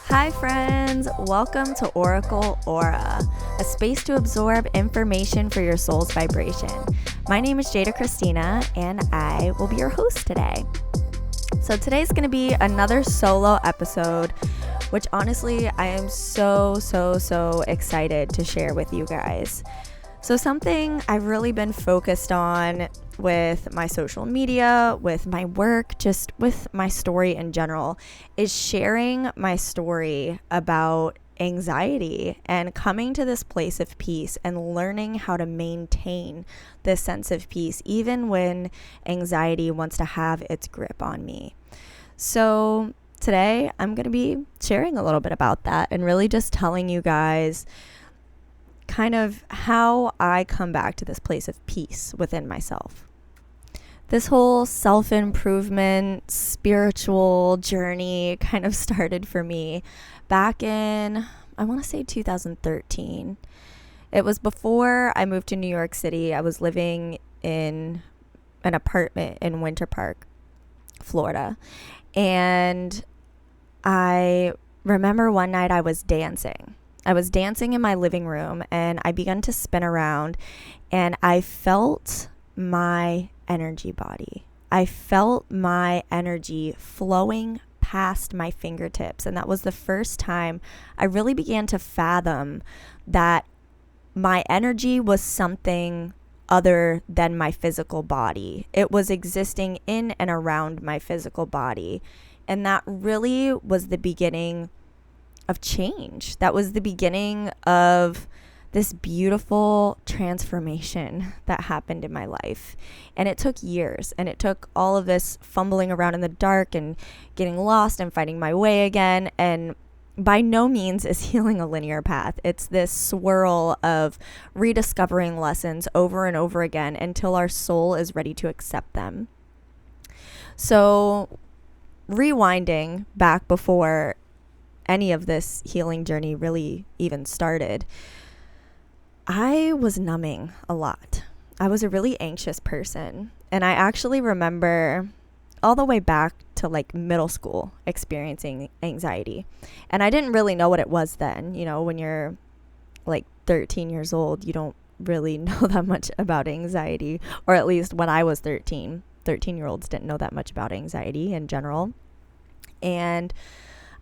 Hi friends, welcome to Oracle Aura, a space to absorb information for your soul's vibration. My name is Jaida Christina and I will be your host today. So today's going to be another solo episode, which honestly I am so excited to share with you guys. So something I've really been focused on with my social media, with my work, just with my story in general, is sharing my story about anxiety and coming to this place of peace and learning how to maintain this sense of peace even when anxiety wants to have its grip on me. So today I'm going to be sharing a little bit about that and really just telling you guys kind of how I come back to this place of peace within myself. This whole self-improvement, spiritual journey kind of started for me back in, I want to say 2013. It was before I moved to New York City. I was living in an apartment in Winter Park, Florida. And I remember one night I was dancing. I was dancing in my living room and I began to spin around and I felt my energy body. I felt my energy flowing past my fingertips. And that was the first time I really began to fathom that my energy was something other than my physical body. It was existing in and around my physical body. And that really was the beginning of change. That was the beginning of this beautiful transformation that happened in my life. And it took years, and it took all of this fumbling around in the dark and getting lost and finding my way again. And by no means is healing a linear path. It's this swirl of rediscovering lessons over and over again until our soul is ready to accept them. So rewinding back before any of this healing journey really even started, I was numbing a lot. I was a really anxious person. And I actually remember all the way back to like middle school experiencing anxiety. And I didn't really know what it was then. You know, when you're like 13 years old, you don't really know that much about anxiety. Or at least when I was 13, 13-year-olds didn't know that much about anxiety in general. And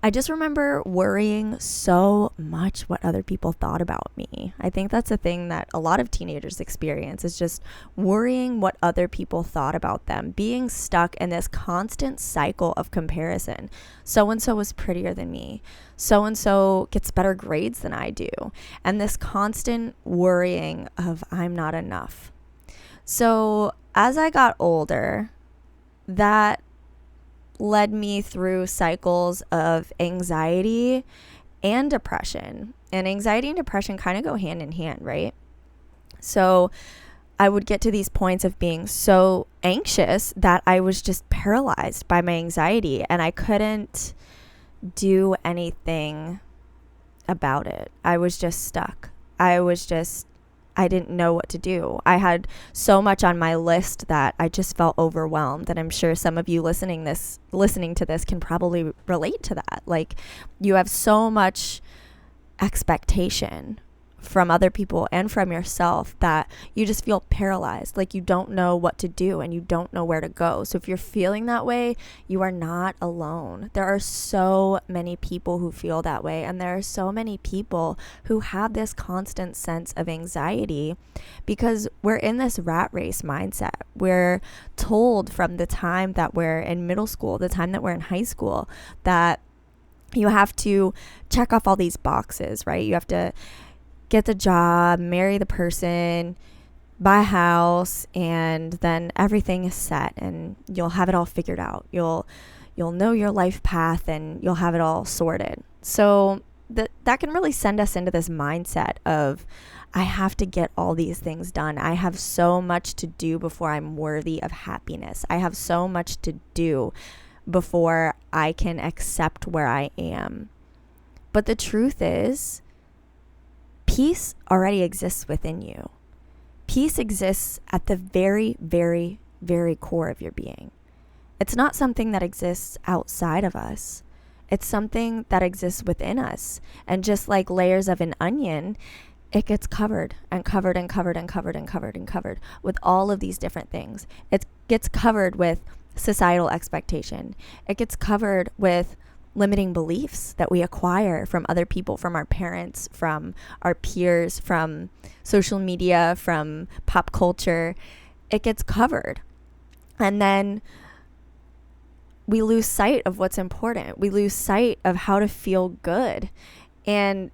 I just remember worrying so much what other people thought about me. I think that's a thing that a lot of teenagers experience, is just worrying what other people thought about them, being stuck in this constant cycle of comparison. So-and-so is prettier than me. So-and-so gets better grades than I do. And this constant worrying of I'm not enough. So as I got older, that led me through cycles of anxiety and depression. And anxiety and depression kind of go hand in hand, right? So I would get to these points of being so anxious that I was just paralyzed by my anxiety and I couldn't do anything about it. I was just stuck. I didn't know what to do. I had so much on my list that I just felt overwhelmed. And I'm sure some of you listening to this can probably relate to that. Like, you have so much expectation from other people and from yourself that you just feel paralyzed. Like you don't know what to do and you don't know where to go. So if you're feeling that way, you are not alone. There are so many people who feel that way. And there are so many people who have this constant sense of anxiety because we're in this rat race mindset. We're told from the time that we're in middle school, the time that we're in high school, that you have to check off all these boxes, right? You have to get the job, marry the person, buy a house, and then everything is set and you'll have it all figured out. You'll know your life path and you'll have it all sorted. So that can really send us into this mindset of, I have to get all these things done. I have so much to do before I'm worthy of happiness. I have so much to do before I can accept where I am. But the truth is, peace already exists within you. Peace exists at the very, very, very core of your being. It's not something that exists outside of us. It's something that exists within us. And just like layers of an onion, it gets covered and covered and covered and covered and covered and covered with all of these different things. It gets covered with societal expectation. It gets covered with limiting beliefs that we acquire from other people, from our parents, from our peers, from social media, from pop culture. It gets covered. And then we lose sight of what's important. We lose sight of how to feel good. And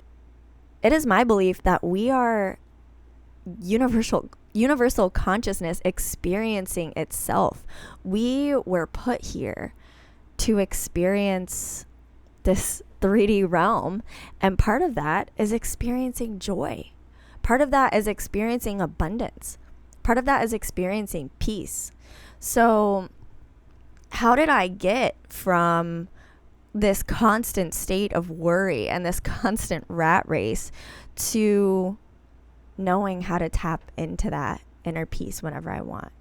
it is my belief that we are universal consciousness experiencing itself. We were put here to experience this 3D realm, and part of that is experiencing joy. Part of that is experiencing abundance. Part of that is experiencing peace. So how did I get from this constant state of worry and this constant rat race to knowing how to tap into that inner peace whenever I want?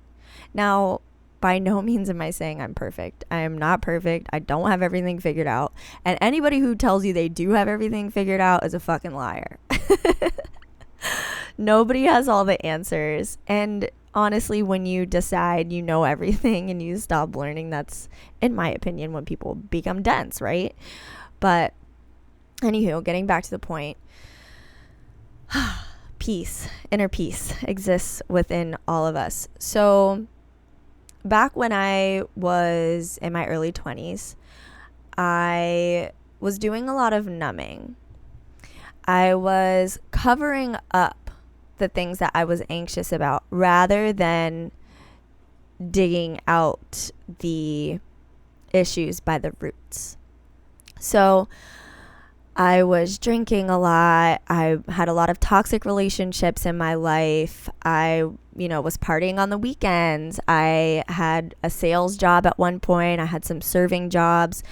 Now, by no means am I saying I'm perfect. I am not perfect. I don't have everything figured out. And anybody who tells you they do have everything figured out is a fucking liar. Nobody has all the answers. And honestly, when you decide you know everything and you stop learning, that's, in my opinion, when people become dense, right? But anywho, getting back to the point, peace, inner peace exists within all of us. So back when I was in my early 20s, I was doing a lot of numbing. I was covering up the things that I was anxious about rather than digging out the issues by the roots. So I was drinking a lot. I had a lot of toxic relationships in my life. I, was partying on the weekends. I had a sales job at one point. I had some serving jobs.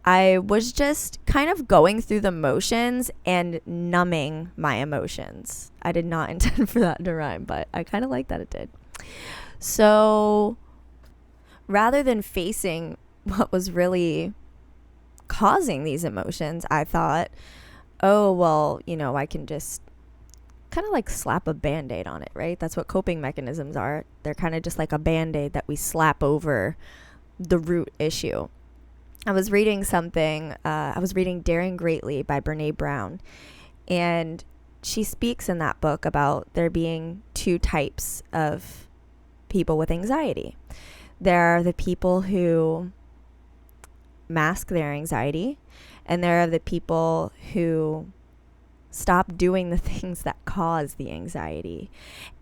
I was just kind of going through the motions and numbing my emotions. I did not intend for that to rhyme, but I kind of like that it did. So rather than facing what was really causing these emotions, I thought, oh, well, I can just kind of like slap a Band-Aid on it, right? That's what coping mechanisms are. They're kind of just like a Band-Aid that we slap over the root issue. I was reading Daring Greatly by Brene Brown, and she speaks in that book about there being two types of people with anxiety. There are the people who mask their anxiety, and there are the people who stop doing the things that cause the anxiety.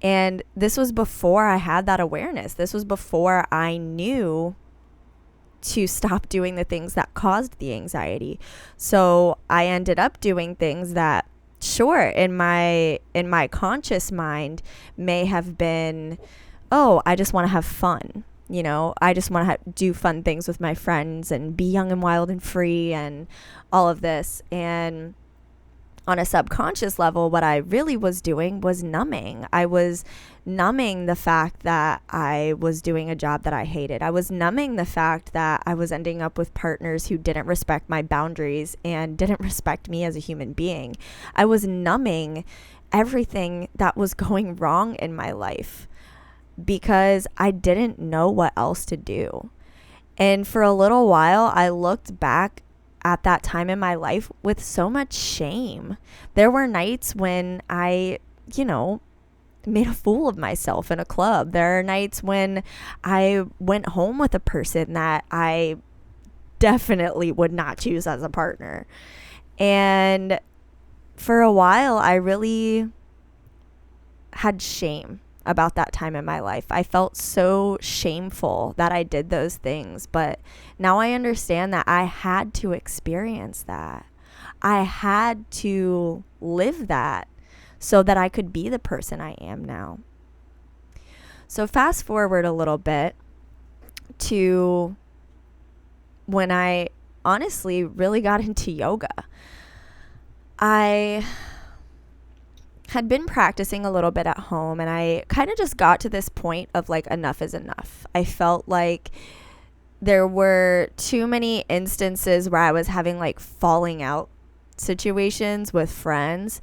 And this was before I had that awareness. This was before I knew to stop doing the things that caused the anxiety. So I ended up doing things that, sure, in my conscious mind may have been, oh, I just want to have fun. I just want to do fun things with my friends and be young and wild and free and all of this. And on a subconscious level, what I really was doing was numbing. I was numbing the fact that I was doing a job that I hated. I was numbing the fact that I was ending up with partners who didn't respect my boundaries and didn't respect me as a human being. I was numbing everything that was going wrong in my life because I didn't know what else to do. And for a little while, I looked back at that time in my life with so much shame. There were nights when I, made a fool of myself in a club. There are nights when I went home with a person that I definitely would not choose as a partner. And for a while, I really had shame about that time in my life. I felt so shameful that I did those things, but now I understand that I had to experience that. I had to live that so that I could be the person I am now. So fast forward a little bit to when I honestly really got into yoga. I had been practicing a little bit at home, and I kind of just got to this point of like, enough is enough. I felt like there were too many instances where I was having like falling out situations with friends,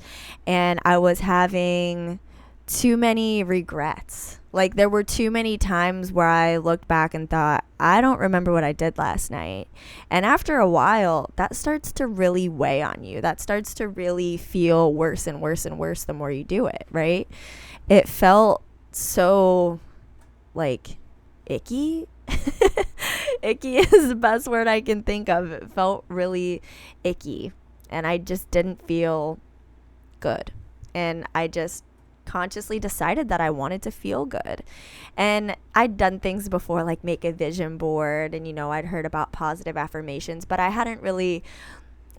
and I was having too many regrets. Like there were too many times where I looked back and thought, I don't remember what I did last night. And after a while, that starts to really weigh on you. That starts to really feel worse and worse and worse the more you do it, right? It felt so like icky. Icky is the best word I can think of. It felt really icky, and I just didn't feel good. And I just consciously decided that I wanted to feel good. And I'd done things before, like make a vision board, and I'd heard about positive affirmations, but I hadn't really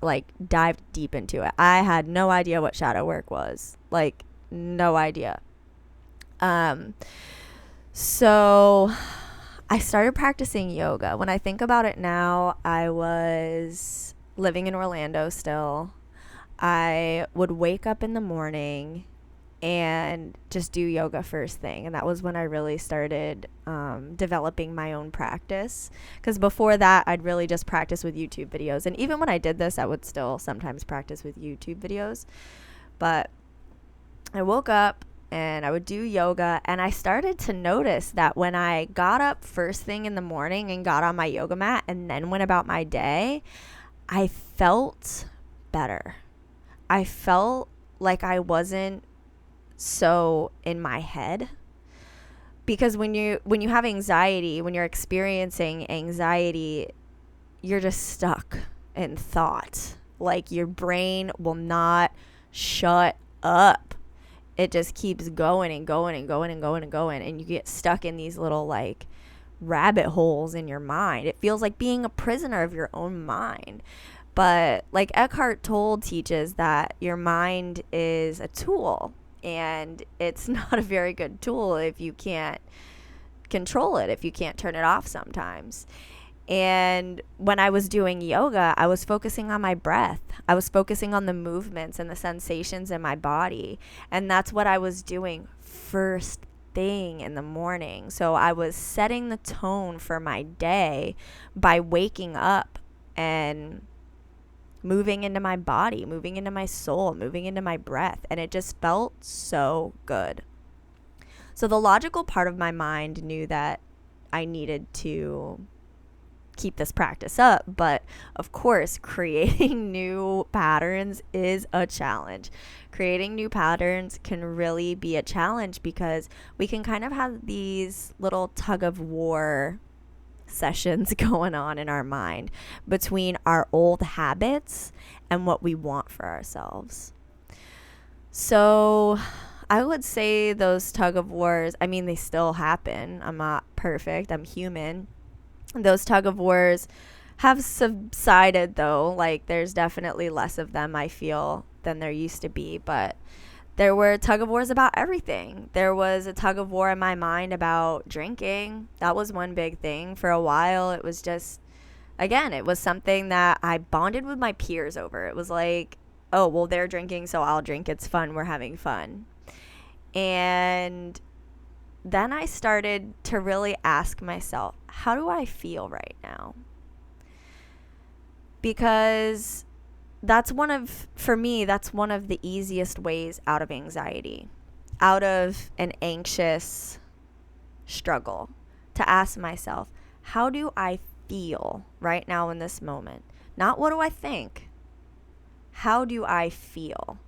like dived deep into it. I had no idea what shadow work was. Like no idea. So I started practicing yoga. When I think about it now, I was living in Orlando still. I would wake up in the morning and just do yoga first thing. And that was when I really started developing my own practice. Because before that, I'd really just practice with YouTube videos. And even when I did this, I would still sometimes practice with YouTube videos. But I woke up and I would do yoga, and I started to notice that when I got up first thing in the morning and got on my yoga mat and then went about my day, I felt better. I felt like I wasn't so in my head. Because when you have anxiety, when you're experiencing anxiety, you're just stuck in thought. Like your brain will not shut up. It just keeps going and going and going and going and going, and you get stuck in these little like rabbit holes in your mind. It feels like being a prisoner of your own mind. But like Eckhart Tolle teaches that your mind is a tool, and it's not a very good tool if you can't control it, if you can't turn it off sometimes. And when I was doing yoga, I was focusing on my breath. I was focusing on the movements and the sensations in my body. And that's what I was doing first thing in the morning. So I was setting the tone for my day by waking up and moving into my body, moving into my soul, moving into my breath. And it just felt so good. So the logical part of my mind knew that I needed to keep this practice up, but of course creating new patterns is a challenge. Creating new patterns can really be a challenge because we can kind of have these little tug of war sessions going on in our mind between our old habits and what we want for ourselves. So I would say those tug of wars, I mean, they still happen. I'm not perfect. I'm human. Those tug of wars have subsided, though. Like, there's definitely less of them, I feel, than there used to be. But there were tug of wars about everything. There was a tug of war in my mind about drinking. That was one big thing. For a while, it was just, again, it was something that I bonded with my peers over. It was like, oh, well, they're drinking, so I'll drink. It's fun. We're having fun. And then I started to really ask myself, how do I feel right now? Because for me, that's one of the easiest ways out of anxiety, out of an anxious struggle, to ask myself, how do I feel right now in this moment? Not what do I think? How do I feel?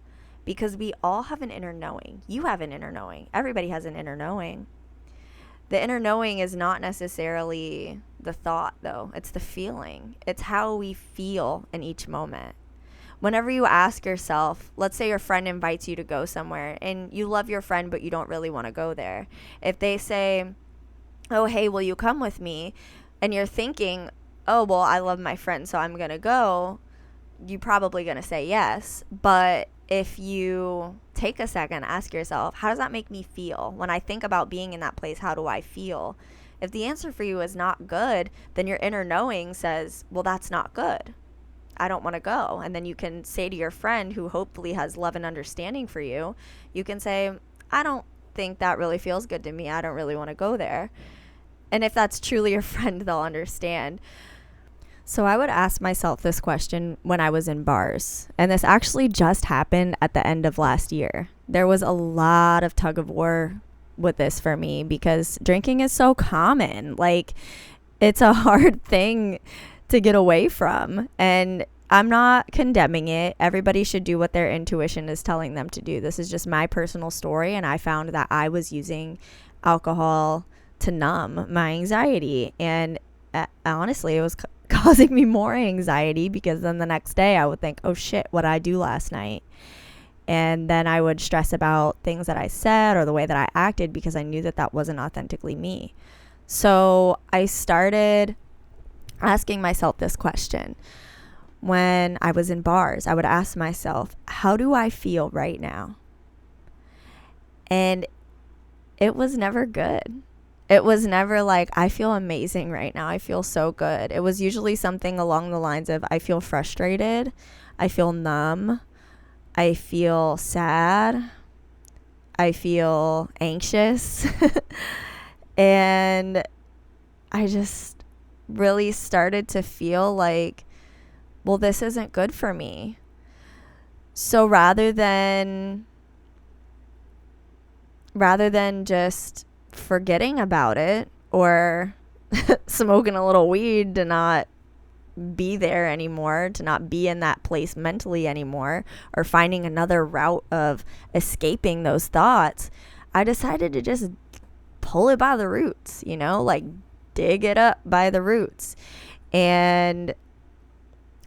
Because we all have an inner knowing. You have an inner knowing. Everybody has an inner knowing. The inner knowing is not necessarily the thought, though. It's the feeling. It's how we feel in each moment. Whenever you ask yourself, let's say your friend invites you to go somewhere and you love your friend, but you don't really want to go there. If they say, oh, hey, will you come with me? And you're thinking, oh, well, I love my friend, so I'm going to go. You're probably going to say yes. But if you take a second, ask yourself, how does that make me feel? When I think about being in that place, how do I feel? If the answer for you is not good, then your inner knowing says, well, that's not good. I don't want to go. And then you can say to your friend who hopefully has love and understanding for you, you can say, I don't think that really feels good to me. I don't really want to go there. And if that's truly a friend, they'll understand. So I would ask myself this question when I was in bars. And this actually just happened at the end of last year. There was a lot of tug of war with this for me because drinking is so common. Like, it's a hard thing to get away from. And I'm not condemning it. Everybody should do what their intuition is telling them to do. This is just my personal story. And I found that I was using alcohol to numb my anxiety. And honestly, it was causing me more anxiety because then the next day I would think, oh shit, what did I do last night? And then I would stress about things that I said or the way that I acted because I knew that that wasn't authentically me. So I started asking myself this question. When I was in bars, I would ask myself, how do I feel right now? And it was never good. It was never like, I feel amazing right now. I feel so good. It was usually something along the lines of, I feel frustrated. I feel numb. I feel sad. I feel anxious. And I just really started to feel like, well, this isn't good for me. So rather than just forgetting about it or smoking a little weed to not be there anymore, to not be in that place mentally anymore, or finding another route of escaping those thoughts, I decided to just pull it by the roots, like dig it up by the roots. And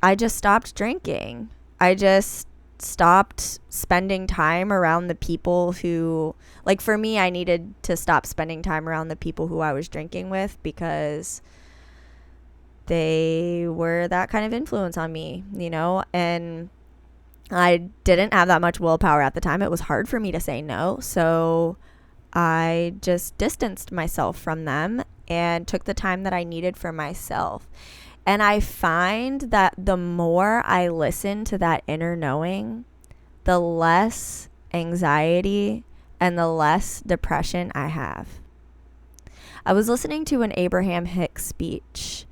I just stopped drinking. I just stopped spending time around the people who, like, for me, I needed to stop spending time around the people who I was drinking with because they were that kind of influence on me, and I didn't have that much willpower at the time. It was hard for me to say no. So I just distanced myself from them and took the time that I needed for myself. And I find that the more I listen to that inner knowing, the less anxiety and the less depression I have. I was listening to an Abraham Hicks speech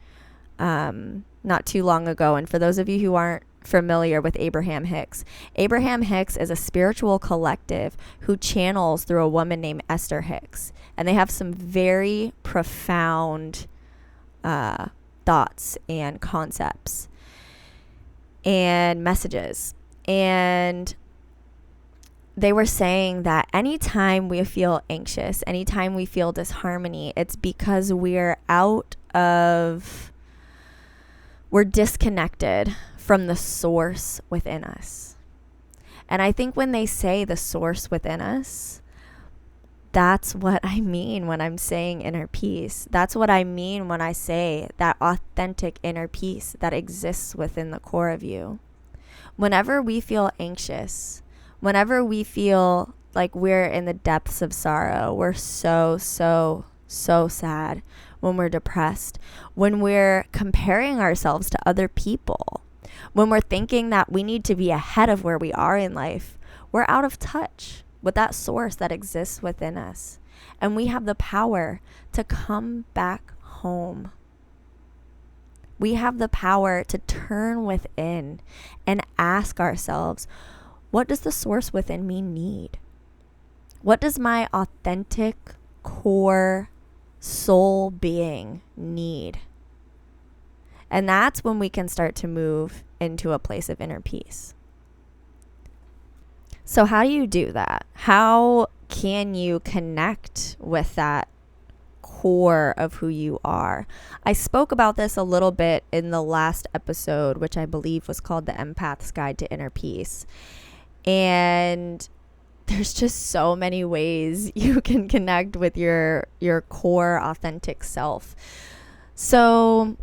not too long ago. And for those of you who aren't familiar with Abraham Hicks is a spiritual collective who channels through a woman named Esther Hicks. And they have some very profound thoughts and concepts and messages. And they were saying that anytime we feel anxious, anytime we feel disharmony, it's because we're disconnected from the source within us. And I think when they say the source within us, that's what I mean when I'm saying inner peace. That's what I mean when I say that authentic inner peace that exists within the core of you. Whenever we feel anxious, whenever we feel like we're in the depths of sorrow, we're so sad, when we're depressed, when we're comparing ourselves to other people, when we're thinking that we need to be ahead of where we are in life, we're out of touch with that source that exists within us. And we have the power to come back home. We have the power to turn within and ask ourselves, what does the source within me need? What does my authentic core soul being need? And that's when we can start to move into a place of inner peace. So how do you do that? How can you connect with that core of who you are? I spoke about this a little bit in the last episode, which I believe was called The Empath's Guide to Inner Peace. And there's just so many ways you can connect with your core authentic self. So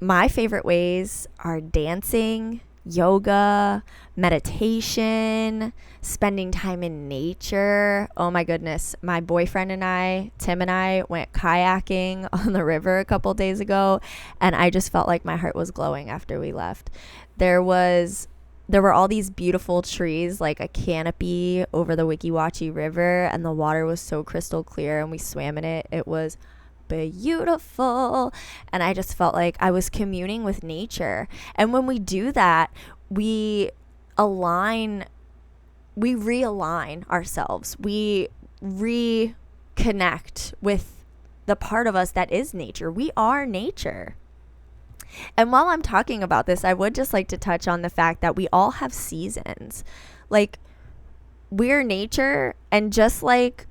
my favorite ways are dancing, yoga, meditation, spending time in nature. Oh my goodness. My boyfriend and I, Tim and I, went kayaking on the river a couple days ago, and I just felt like my heart was glowing after we left. There were all these beautiful trees, like a canopy over the Wiki Wachee River, and the water was so crystal clear, and we swam in it. It was beautiful. And I just felt like I was communing with nature. And when we do that, we realign ourselves. We reconnect with the part of us that is nature. We are nature. And while I'm talking about this, I would just like to touch on the fact that we all have seasons. Like, we're nature, and just like,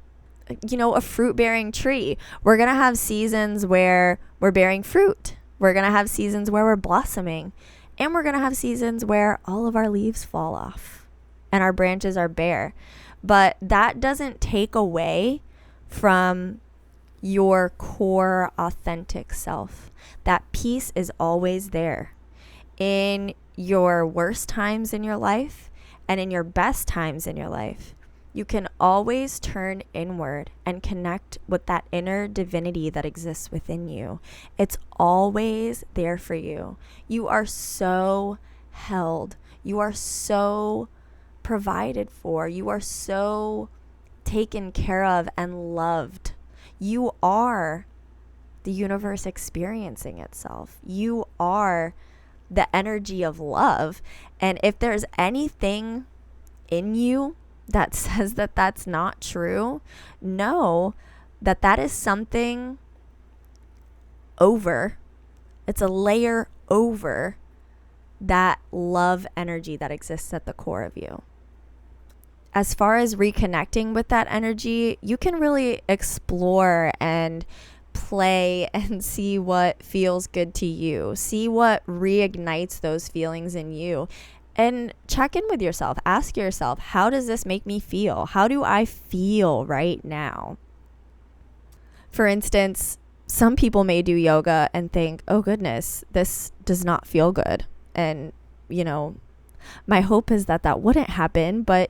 a fruit-bearing tree, we're going to have seasons where we're bearing fruit. We're going to have seasons where we're blossoming. And we're going to have seasons where all of our leaves fall off and our branches are bare. But that doesn't take away from your core authentic self. That peace is always there in your worst times in your life and in your best times in your life. You can always turn inward and connect with that inner divinity that exists within you. It's always there for you. You are so held. You are so provided for. You are so taken care of and loved. You are the universe experiencing itself. You are the energy of love. And if there's anything in you that says that that's not true, know that that is something over. It's a layer over that love energy that exists at the core of you. As far as reconnecting with that energy, you can really explore and play and see what feels good to you. See what reignites those feelings in you. And check in with yourself. Ask yourself, how does this make me feel? How do I feel right now? For instance, some people may do yoga and think, oh goodness, this does not feel good. And, my hope is that that wouldn't happen. But,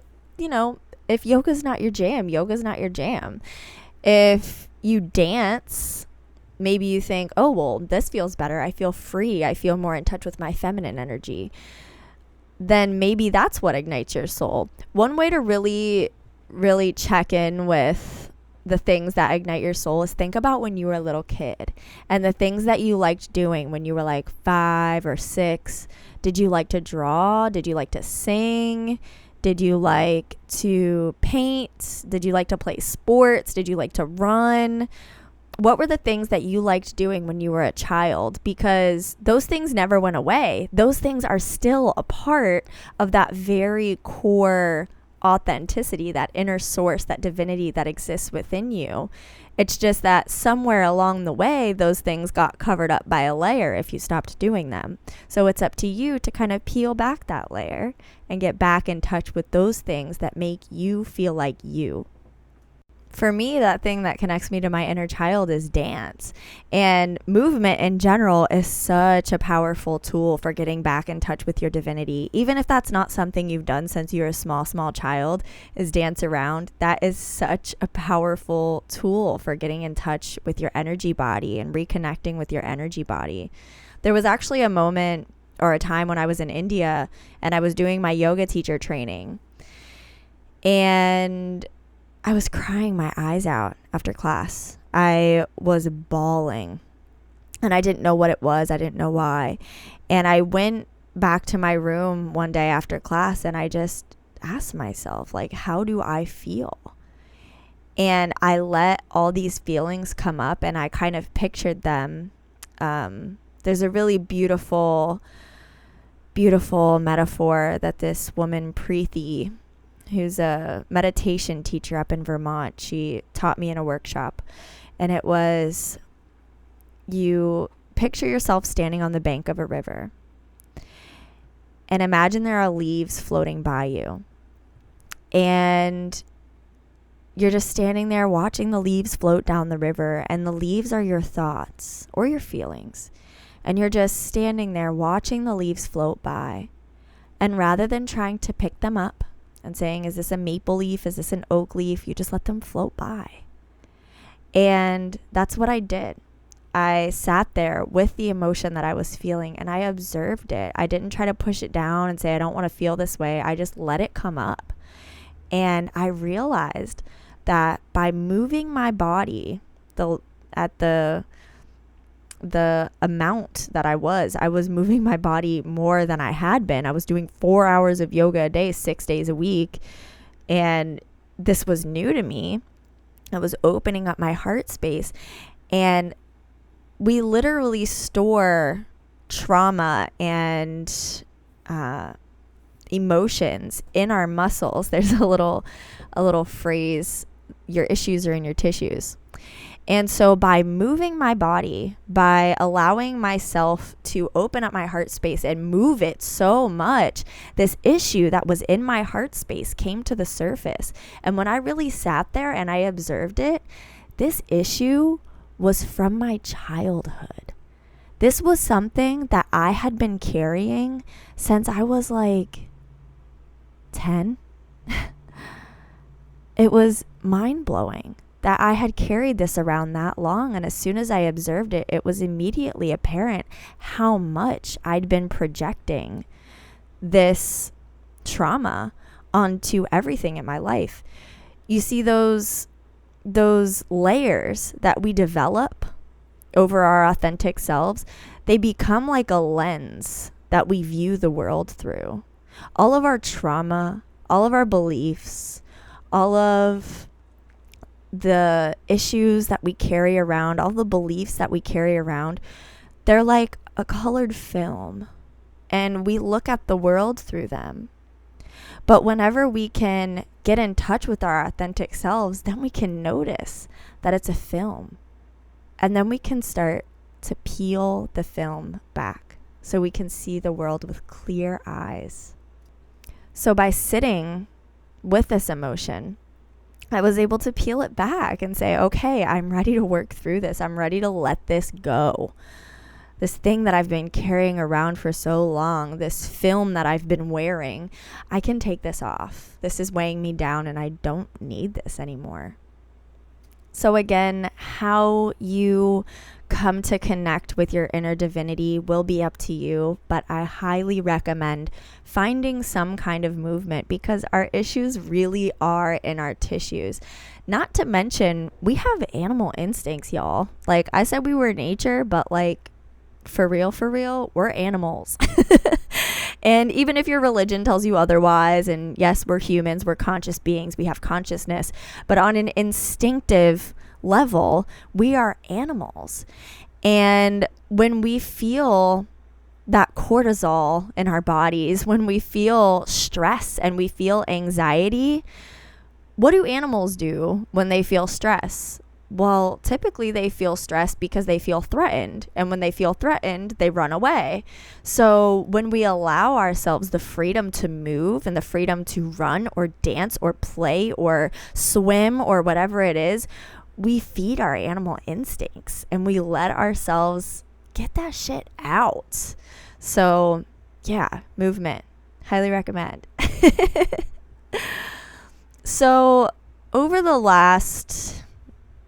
if yoga's not your jam, yoga's not your jam. If you dance, maybe you think, oh, well, this feels better. I feel free. I feel more in touch with my feminine energy. Then maybe that's what ignites your soul. One way to really, really check in with the things that ignite your soul is think about when you were a little kid and the things that you liked doing when you were like 5 or 6. Did you like to draw? Did you like to sing? Did you like to paint? Did you like to play sports? Did you like to run? What were the things that you liked doing when you were a child? Because those things never went away. Those things are still a part of that very core authenticity, that inner source, that divinity that exists within you. It's just that somewhere along the way, those things got covered up by a layer if you stopped doing them. So it's up to you to kind of peel back that layer and get back in touch with those things that make you feel like you. For me, that thing that connects me to my inner child is dance. And movement in general is such a powerful tool for getting back in touch with your divinity. Even if that's not something you've done since you were a small child, is dance around. That is such a powerful tool for getting in touch with your energy body and reconnecting with your energy body. There was actually a moment or a time when I was in India and I was doing my yoga teacher training. And I was crying my eyes out after class. I was bawling and I didn't know what it was. I didn't know why. And I went back to my room one day after class and I just asked myself, like, how do I feel? And I let all these feelings come up and I kind of pictured them. There's a really beautiful metaphor that this woman, Preeti, who's a meditation teacher up in Vermont, she taught me in a workshop. And it was, you picture yourself standing on the bank of a river. And imagine there are leaves floating by you. And you're just standing there watching the leaves float down the river. And the leaves are your thoughts or your feelings. And you're just standing there watching the leaves float by. And rather than trying to pick them up, and saying, is this a maple leaf? Is this an oak leaf? You just let them float by. And that's what I did. I sat there with the emotion that I was feeling and I observed it. I didn't try to push it down and say, I don't want to feel this way. I just let it come up. And I realized that by moving my body, at the amount that I was moving my body more than I had been. I was doing 4 hours of yoga a day, 6 days a week. And this was new to me. I was opening up my heart space. And we literally store trauma and emotions in our muscles. There's a little phrase, your issues are in your tissues. And so by moving my body, by allowing myself to open up my heart space and move it so much, this issue that was in my heart space came to the surface. And when I really sat there and I observed it, this issue was from my childhood. This was something that I had been carrying since I was like 10. It was mind-blowing that I had carried this around that long. And as soon as I observed it, it was immediately apparent how much I'd been projecting this trauma onto everything in my life. You see those layers that we develop over our authentic selves, they become like a lens that we view the world through. All of our trauma, all of our beliefs, all of the issues that we carry around, all the beliefs that we carry around, they're like a colored film, and we look at the world through them. But whenever we can get in touch with our authentic selves, then we can notice that it's a film. And then we can start to peel the film back so we can see the world with clear eyes. So by sitting with this emotion, I was able to peel it back and say, okay, I'm ready to work through this. I'm ready to let this go. This thing that I've been carrying around for so long, this film that I've been wearing, I can take this off. This is weighing me down and I don't need this anymore. So again, how you come to connect with your inner divinity will be up to you, but I highly recommend finding some kind of movement because our issues really are in our tissues. Not to mention, we have animal instincts, y'all. Like I said, we were nature, but like for real, we're animals. And even if your religion tells you otherwise, and yes, we're humans, we're conscious beings, we have consciousness, but on an instinctive level, we are animals. And when we feel that cortisol in our bodies, when we feel stress and we feel anxiety, what do animals do when they feel stress? Well, typically they feel stressed because they feel threatened. And when they feel threatened, they run away. So when we allow ourselves the freedom to move and the freedom to run or dance or play or swim or whatever it is, we feed our animal instincts and we let ourselves get that shit out. So yeah, movement. Highly recommend. So over the last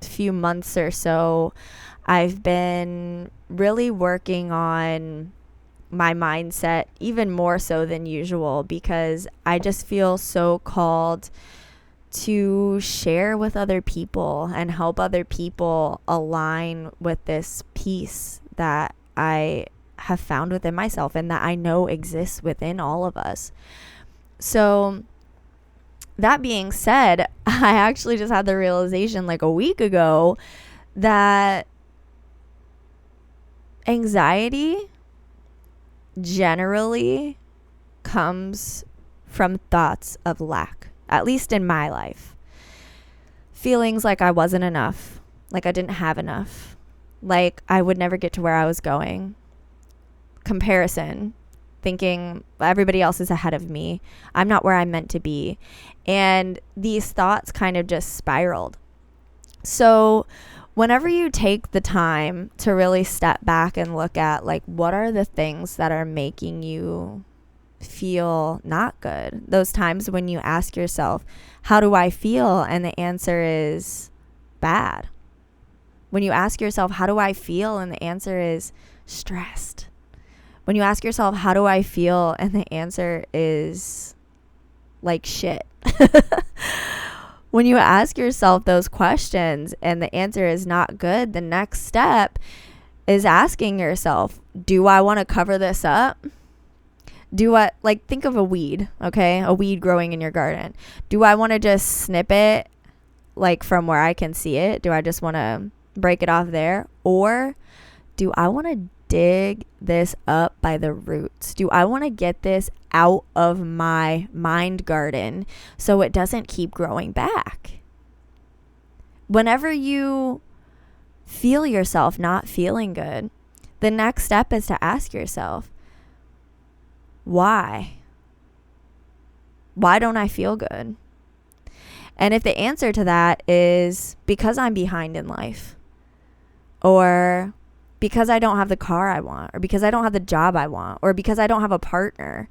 few months or so, I've been really working on my mindset even more so than usual because I just feel so called to share with other people and help other people align with this peace that I have found within myself and that I know exists within all of us. So that being said, I actually just had the realization like a week ago that anxiety generally comes from thoughts of lack, at least in my life. Feelings like I wasn't enough, like I didn't have enough, like I would never get to where I was going. Comparison, thinking everybody else is ahead of me. I'm not where I'm meant to be. And these thoughts kind of just spiraled. So whenever you take the time to really step back and look at like what are the things that are making you feel not good, those times when you ask yourself, how do I feel? And the answer is bad. When you ask yourself, how do I feel? And the answer is stressed. When you ask yourself, how do I feel? And the answer is like shit. when you ask yourself those questions and the answer is not good, the next step is asking yourself, do I want to cover this up? Do I, like, think of a weed, okay? A weed growing in your garden. Do I want to just snip it, like, from where I can see it? Do I just want to break it off there? Or do I want to dig this up by the roots? Do I want to get this out of my mind garden so it doesn't keep growing back? Whenever you feel yourself not feeling good, the next step is to ask yourself, why? Why don't I feel good? And if the answer to that is because I'm behind in life, or because I don't have the car I want, or because I don't have the job I want, or because I don't have a partner,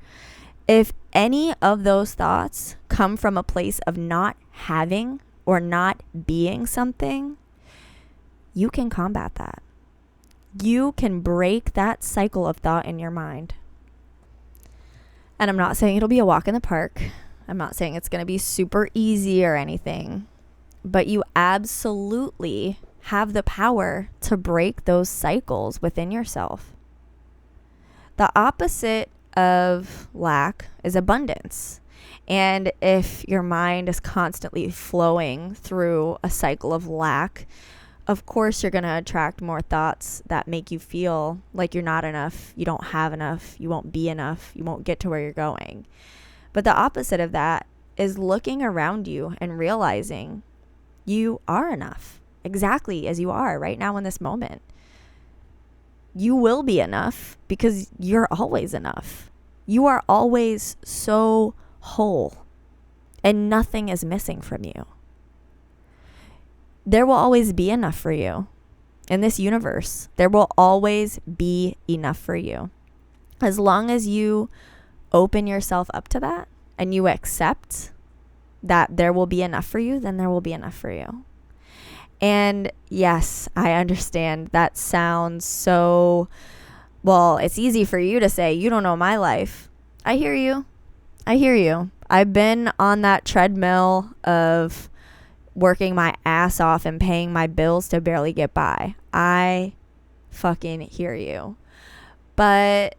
if any of those thoughts come from a place of not having or not being something, you can combat that. You can break that cycle of thought in your mind. And I'm not saying it'll be a walk in the park. I'm not saying it's going to be super easy or anything. But you absolutely have the power to break those cycles within yourself. The opposite of lack is abundance. And if your mind is constantly flowing through a cycle of lack, of course you're going to attract more thoughts that make you feel like you're not enough, you don't have enough, you won't be enough, you won't get to where you're going. But the opposite of that is looking around you and realizing you are enough, exactly as you are right now in this moment. You will be enough because you're always enough. You are always so whole and nothing is missing from you. There will always be enough for you in this universe. There will always be enough for you. As long as you open yourself up to that and you accept that there will be enough for you, then there will be enough for you. And yes, I understand that sounds so, well, it's easy for you to say, you don't know my life. I hear you. I've been on that treadmill of working my ass off and paying my bills to barely get by. I fucking hear you. But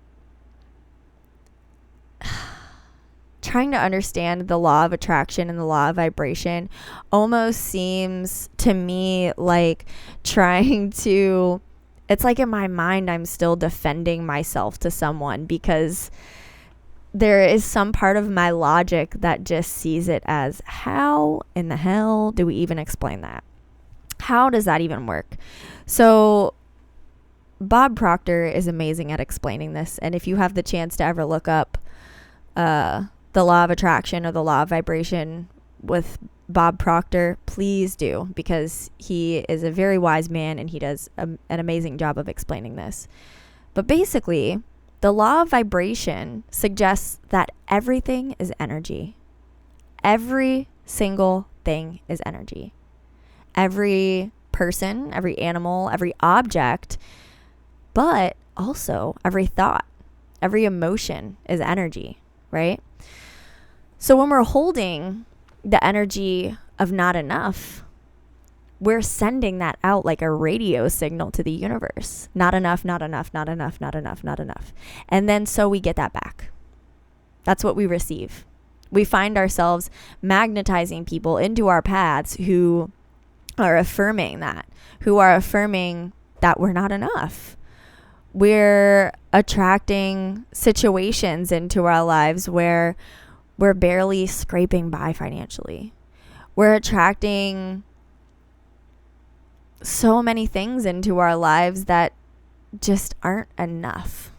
trying to understand the law of attraction and the law of vibration almost seems to me like it's like in my mind I'm still defending myself to someone, because there is some part of my logic that just sees it as, how in the hell do we even explain that? How does that even work? So Bob Proctor is amazing at explaining this. And if you have the chance to ever look up the law of attraction or the law of vibration with Bob Proctor, please do, because he is a very wise man and he does an amazing job of explaining this. But basically, the law of vibration suggests that everything is energy. Every single thing is energy. Every person, every animal, every object, but also every thought, every emotion is energy, right? So when we're holding the energy of not enough, we're sending that out like a radio signal to the universe. Not enough, not enough, not enough, not enough, not enough. And then so we get that back. That's what we receive. We find ourselves magnetizing people into our paths who are affirming that, who are affirming that we're not enough. We're attracting situations into our lives where we're barely scraping by financially. We're attracting so many things into our lives that just aren't enough,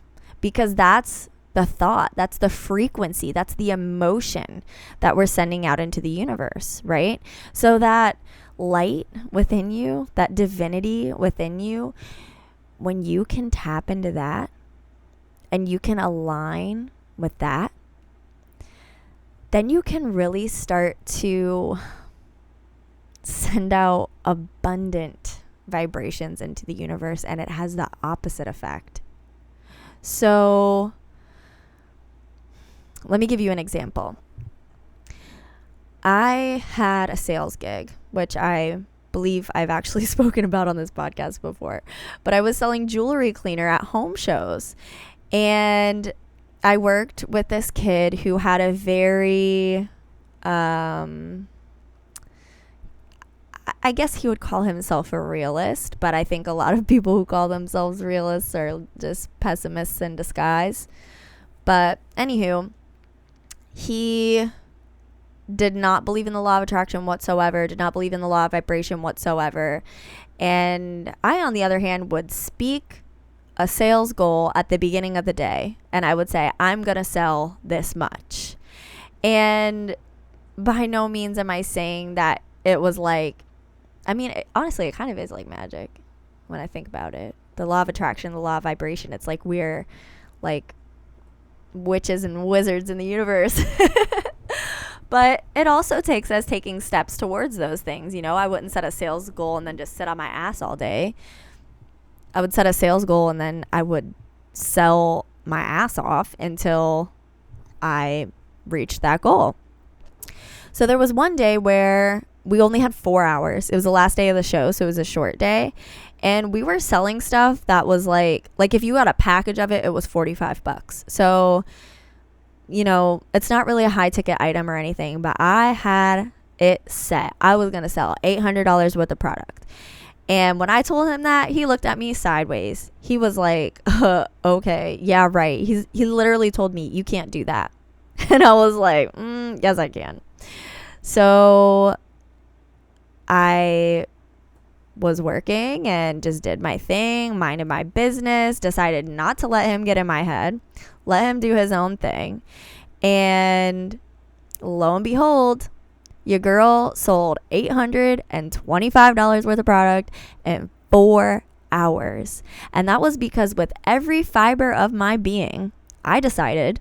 because that's the thought, that's the frequency, that's the emotion that we're sending out into the universe, right? So that light within you, that divinity within you, when you can tap into that and you can align with that, then you can really start to send out abundant vibrations into the universe, and it has the opposite effect. So let me give you an example. I had a sales gig, which I believe I've actually spoken about on this podcast before, but I was selling jewelry cleaner at home shows. And I worked with this kid who had a very, I guess he would call himself a realist, but I think a lot of people who call themselves realists are just pessimists in disguise. But anywho, he did not believe in the law of attraction whatsoever, did not believe in the law of vibration whatsoever. And I, on the other hand, would speak a sales goal at the beginning of the day, and I would say, I'm going to sell this much. And by no means am I saying that it was like, I mean, honestly, it kind of is like magic when I think about it. The law of attraction, the law of vibration, it's like we're like witches and wizards in the universe. But it also takes us taking steps towards those things. You know, I wouldn't set a sales goal and then just sit on my ass all day. I would set a sales goal and then I would sell my ass off until I reached that goal. So there was one day where we only had 4 hours. It was the last day of the show, so it was a short day. And we were selling stuff that was like if you got a package of it, it was $45. So, you know, it's not really a high ticket item or anything, but I had it set. I was going to sell $800 worth of product. And when I told him that, he looked at me sideways. He was like, okay, yeah, right. He literally told me, you can't do that. And I was like, yes, I can. So I was working and just did my thing, minded my business, decided not to let him get in my head, let him do his own thing. And lo and behold, your girl sold $825 worth of product in 4 hours. And that was because with every fiber of my being, I decided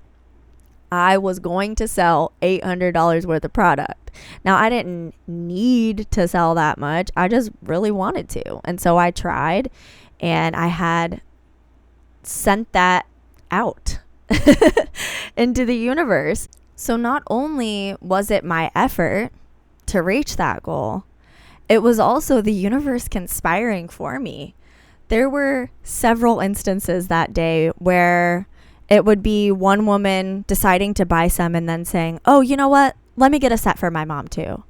I was going to sell $800 worth of product. Now, I didn't need to sell that much. I just really wanted to. And so I tried, and I had sent that out into the universe. So not only was it my effort to reach that goal, it was also the universe conspiring for me. There were several instances that day where it would be one woman deciding to buy some and then saying, oh, you know what? Let me get a set for my mom too.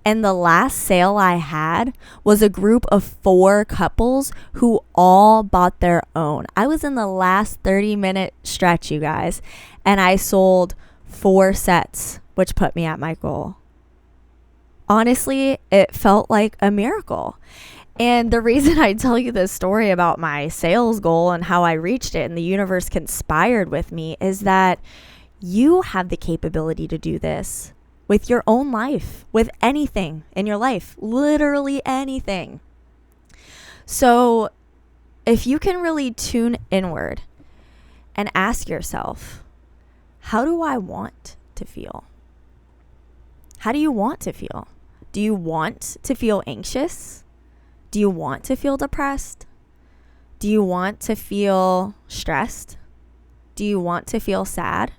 And the last sale I had was a group of 4 couples who all bought their own. I was in the last 30-minute stretch, you guys, and I sold 4 sets, which put me at my goal. Honestly, it felt like a miracle. And the reason I tell you this story about my sales goal and how I reached it and the universe conspired with me is that you have the capability to do this with your own life, with anything in your life, literally anything. So if you can really tune inward and ask yourself, how do I want to feel? How do you want to feel? Do you want to feel anxious? Do you want to feel depressed? Do you want to feel stressed? Do you want to feel sad?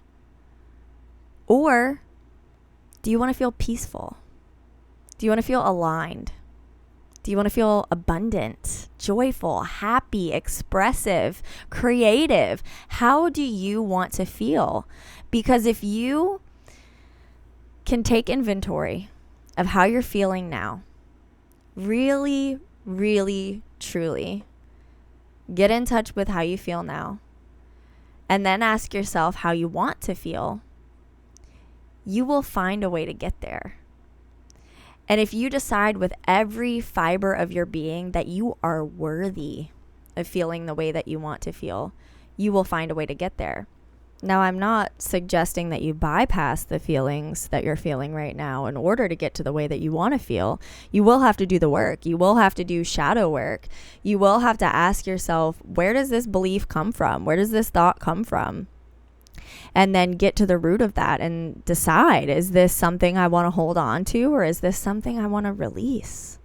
Or do you want to feel peaceful? Do you want to feel aligned? Do you want to feel abundant, joyful, happy, expressive, creative? How do you want to feel? Because if you can take inventory of how you're feeling now, really, truly get in touch with how you feel now, and then ask yourself how you want to feel, you will find a way to get there. And if you decide with every fiber of your being that you are worthy of feeling the way that you want to feel, you will find a way to get there. Now, I'm not suggesting that you bypass the feelings that you're feeling right now in order to get to the way that you want to feel. You will have to do the work. You will have to do shadow work. You will have to ask yourself, where does this belief come from? Where does this thought come from? And then get to the root of that and decide, is this something I want to hold on to, or is this something I want to release?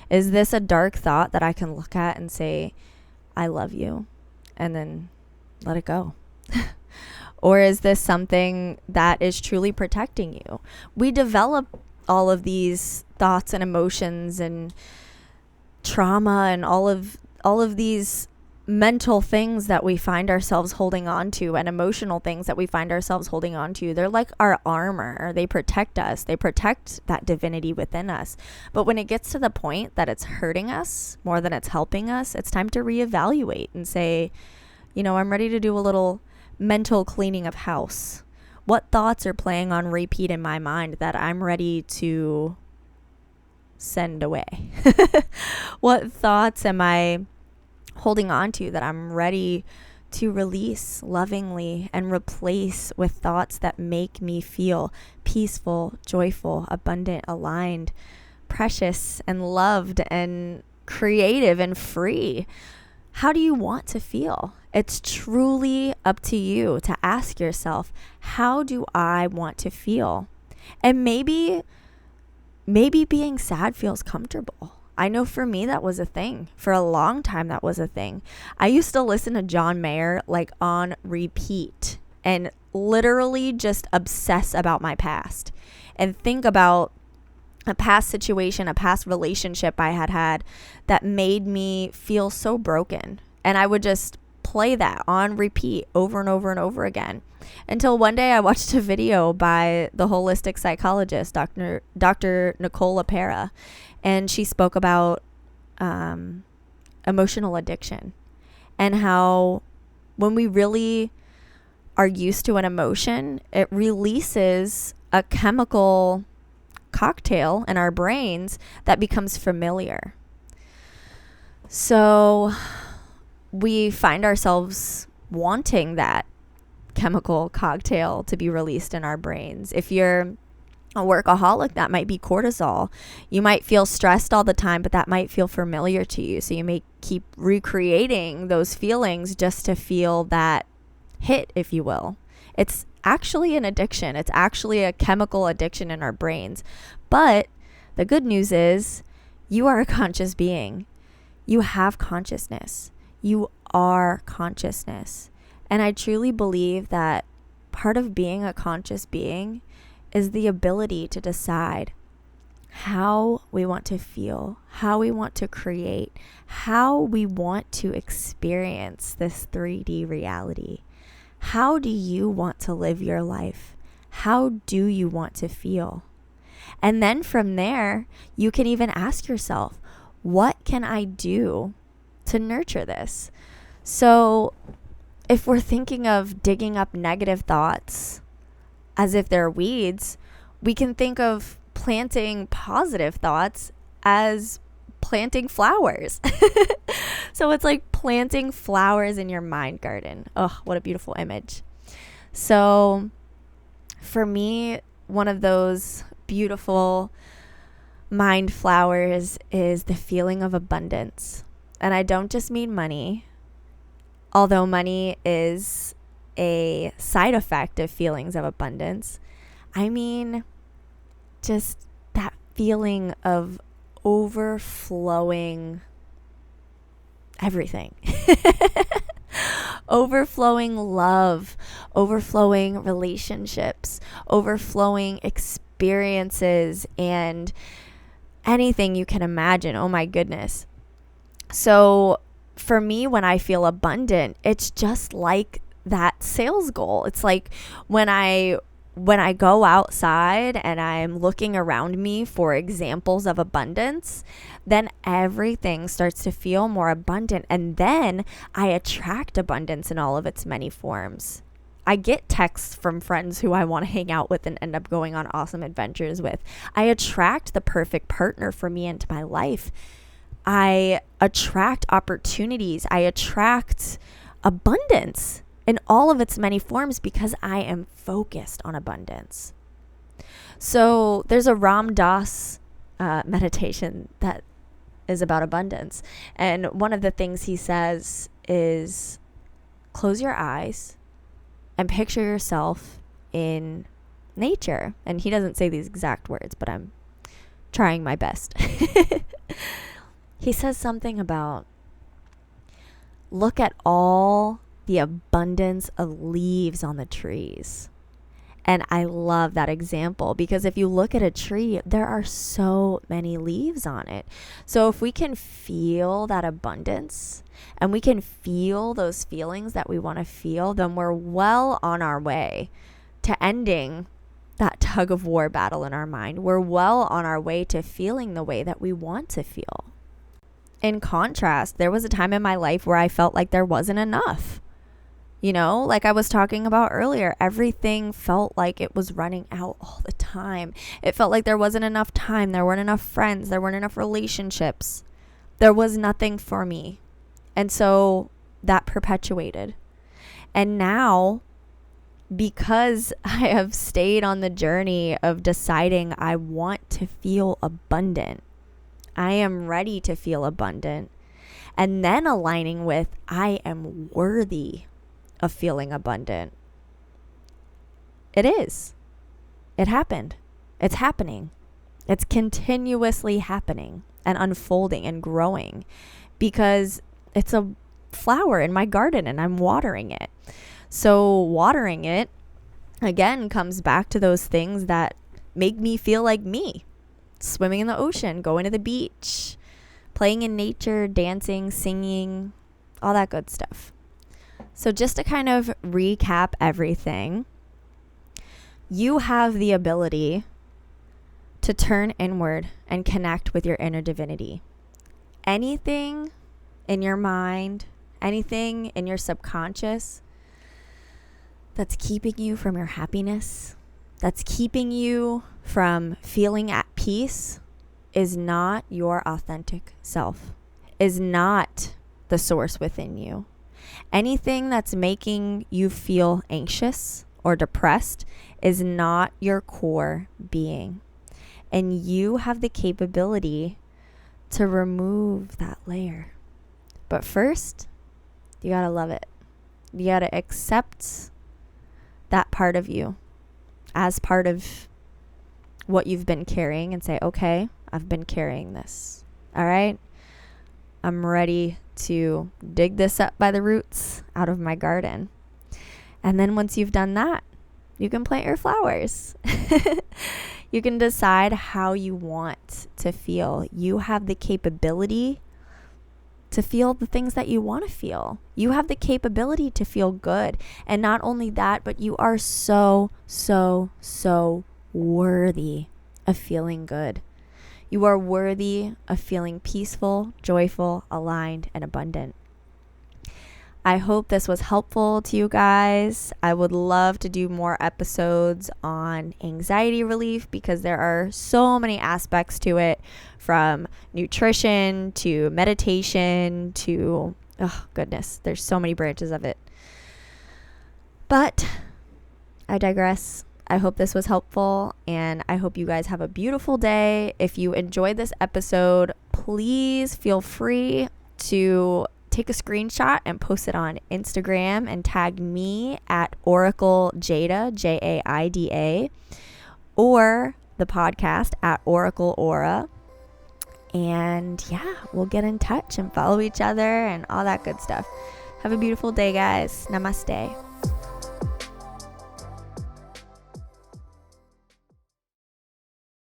Is this a dark thought that I can look at and say, I love you, and then let it go? Or is this something that is truly protecting you? We develop all of these thoughts and emotions and trauma and all of these mental things that we find ourselves holding on to and emotional things that we find ourselves holding on to. They're like our armor. They protect us. They protect that divinity within us. But when it gets to the point that it's hurting us more than it's helping us, it's time to reevaluate and say, I'm ready to do a little mental cleaning of house. What thoughts are playing on repeat in my mind that I'm ready to send away? What thoughts am I holding on to that I'm ready to release lovingly and replace with thoughts that make me feel peaceful, joyful, abundant, aligned, precious, and loved, and creative and free? How do you want to feel? It's truly up to you to ask yourself, how do I want to feel? And maybe being sad feels comfortable. I know for me that was a thing. For a long time that was a thing. I used to listen to John Mayer like on repeat and literally just obsess about my past and think about a past situation, a past relationship I had that made me feel so broken. And I would just play that on repeat over and over and over again. Until one day I watched a video by the holistic psychologist, Dr. Nicole LaPera, and she spoke about emotional addiction and how when we really are used to an emotion, it releases a chemical cocktail in our brains that becomes familiar. So we find ourselves wanting that chemical cocktail to be released in our brains. If you're a workaholic, that might be cortisol. You might feel stressed all the time, but that might feel familiar to you. So you may keep recreating those feelings just to feel that hit, if you will. It's actually an addiction. It's actually a chemical addiction in our brains. But the good news is you are a conscious being. You have consciousness. You are consciousness. And I truly believe that part of being a conscious being is the ability to decide how we want to feel, how we want to create, how we want to experience this 3D reality. How do you want to live your life? How do you want to feel? And then from there, you can even ask yourself, what can I do to nurture this? So if we're thinking of digging up negative thoughts as if they're weeds, we can think of planting positive thoughts as planting flowers. So it's like planting flowers in your mind garden. Oh, what a beautiful image. So for me, one of those beautiful mind flowers is the feeling of abundance. And I don't just mean money, although money is a side effect of feelings of abundance. I mean just that feeling of overflowing everything. Overflowing love, overflowing relationships, overflowing experiences, and anything you can imagine. Oh my goodness. So for me, when I feel abundant, it's just like that sales goal. It's like when I go outside and I'm looking around me for examples of abundance, then everything starts to feel more abundant. And then I attract abundance in all of its many forms. I get texts from friends who I want to hang out with and end up going on awesome adventures with. I attract the perfect partner for me into my life. I attract opportunities. I attract abundance in all of its many forms because I am focused on abundance. So there's a Ram Dass meditation that is about abundance. And one of the things he says is close your eyes and picture yourself in nature. And he doesn't say these exact words, but I'm trying my best. He says something about look at all the abundance of leaves on the trees And I love that example because if you look at a tree, there are so many leaves on it. So if we can feel that abundance and we can feel those feelings that we want to feel, then we're well on our way to ending that tug of war battle in our mind. We're well on our way to feeling the way that we want to feel. In contrast, there was a time in my life where I felt like there wasn't enough. Like I was talking about earlier, everything felt like it was running out all the time. It felt like there wasn't enough time. There weren't enough friends. There weren't enough relationships. There was nothing for me. And so that perpetuated. And now, because I have stayed on the journey of deciding I want to feel abundant, I am ready to feel abundant, and then aligning with I am worthy of feeling abundant. It is. It happened. It's happening. It's continuously happening and unfolding and growing because it's a flower in my garden and I'm watering it. So watering it, again, comes back to those things that make me feel like me. Swimming in the ocean, going to the beach, playing in nature, dancing, singing, all that good stuff. So just to kind of recap everything, you have the ability to turn inward and connect with your inner divinity. Anything in your mind, anything in your subconscious that's keeping you from your happiness, that's keeping you from feeling at peace, is not your authentic self, is not the source within you. Anything that's making you feel anxious or depressed is not your core being. And you have the capability to remove that layer. But first, you gotta love it. You gotta accept that part of you as part of what you've been carrying and say, okay, I've been carrying this. All right. I'm ready to dig this up by the roots out of my garden. And then once you've done that, you can plant your flowers. You can decide how you want to feel. You have the capability to feel the things that you want to feel. You have the capability to feel good. And not only that, but you are so, so, so worthy of feeling good. You are worthy of feeling peaceful, joyful, aligned, and abundant. I hope this was helpful to you guys. I would love to do more episodes on anxiety relief because there are so many aspects to it, from nutrition to meditation to, oh goodness, there's so many branches of it. But I digress. I hope this was helpful, and I hope you guys have a beautiful day. If you enjoyed this episode, please feel free to take a screenshot and post it on Instagram and tag me at Oracle Jaida, Jaida, or the podcast at Oracle Aura. And yeah, we'll get in touch and follow each other and all that good stuff. Have a beautiful day, guys. Namaste.